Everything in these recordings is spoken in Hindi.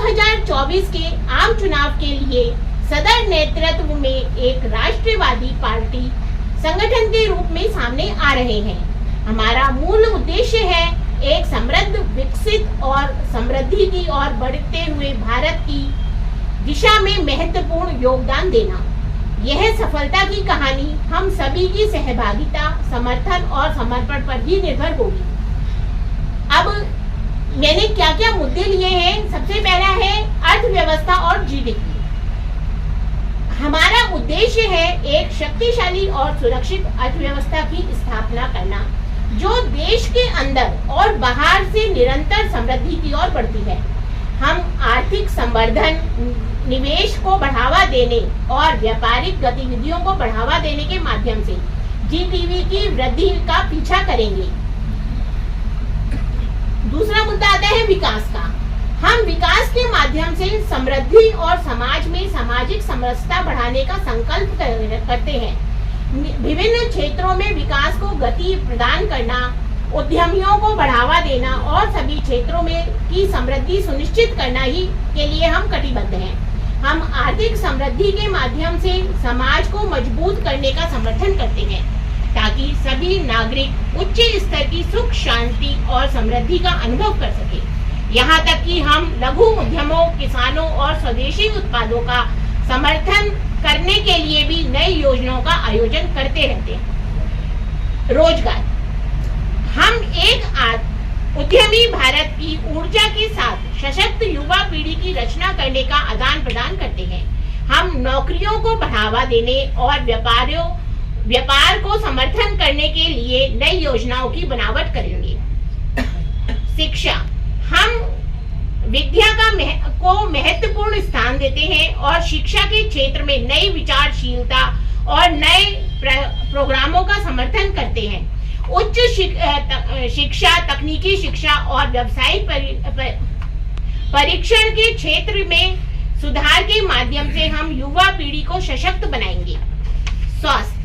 2024 के आम चुनाव के लिए सदर नेतृत्व में एक राष्ट्रवादी पार्टी संगठन के रूप में सामने आ रहे हैं। हमारा मूल उद्देश्य है एक समृद्ध, विकसित और समृद्धि की ओर बढ़ते हुए भारत की दिशा में महत्वपूर्ण योगदान देना। यह सफलता की कहानी हम सभी की सहभागिता, समर्थन और समर्पण पर भी निर्भर होगी। अब मैंने क्या क्या मुद्दे लिए हैं। सबसे पहला है अर्थव्यवस्था और जीडीपी। हमारा उद्देश्य है एक शक्तिशाली और सुरक्षित अर्थव्यवस्था की स्थापना करना, जो देश के अंदर और बाहर से निरंतर समृद्धि की ओर बढ़ती है। हम आर्थिक संवर्धन, निवेश को बढ़ावा देने और व्यापारिक गतिविधियों को बढ़ावा देने के माध्यम से जीडीपी की वृद्धि का पीछा करेंगे। दूसरा मुद्दा आता है विकास का। हम विकास के माध्यम से समृद्धि और समाज में सामाजिक समरसता बढ़ाने का संकल्प करते हैं। विभिन्न क्षेत्रों में विकास को गति प्रदान करना, उद्यमियों को बढ़ावा देना और सभी क्षेत्रों में की समृद्धि सुनिश्चित करना ही के लिए हम कटिबद्ध हैं। हम आर्थिक समृद्धि के माध्यम से समाज को मजबूत करने का समर्थन करते हैं, ताकि सभी नागरिक उच्च स्तर की सुख, शांति और समृद्धि का अनुभव कर सके। यहाँ तक कि हम लघु उद्यमों, किसानों और स्वदेशी उत्पादों का समर्थन करने के लिए भी नई योजनाओं का आयोजन करते रहते हैं। रोजगार। हम एक उद्यमी भारत की ऊर्जा के साथ सशक्त युवा पीढ़ी की रचना करने का आदान प्रदान करते हैं। हम नौकरियों को बढ़ावा देने और व्यापार को समर्थन करने के लिए नई योजनाओं की बनावट करेंगे। शिक्षा। हम विद्या को महत्वपूर्ण स्थान देते हैं और शिक्षा के क्षेत्र में नई विचारशीलता और नए प्रोग्रामों का समर्थन करते हैं। उच्च शिक्षा, तकनीकी शिक्षा और व्यावसायिक परीक्षण के क्षेत्र में सुधार के माध्यम से हम युवा पीढ़ी को सशक्त बनाएंगे। स्वास्थ्य।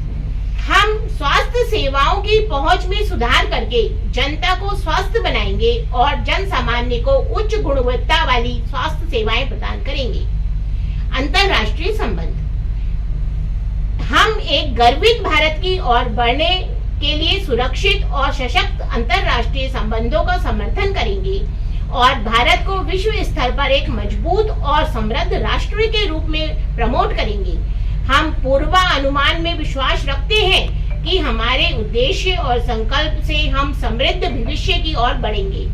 हम स्वास्थ्य सेवाओं की पहुंच में सुधार करके जनता को स्वस्थ बनाएंगे और जन सामान्य को उच्च गुणवत्ता वाली स्वास्थ्य सेवाएं प्रदान करेंगे। अंतर्राष्ट्रीय संबंध। हम एक गर्वित भारत की ओर बढ़ने के लिए सुरक्षित और सशक्त अंतर्राष्ट्रीय संबंधों का समर्थन करेंगे और भारत को विश्व स्तर पर एक मजबूत और समृद्ध राष्ट्र के रूप में प्रमोट करेंगे। हम पूर्वानुमान में विश्वास रखते हैं कि हमारे उद्देश्य और संकल्प से हम समृद्ध भविष्य की ओर बढ़ेंगे।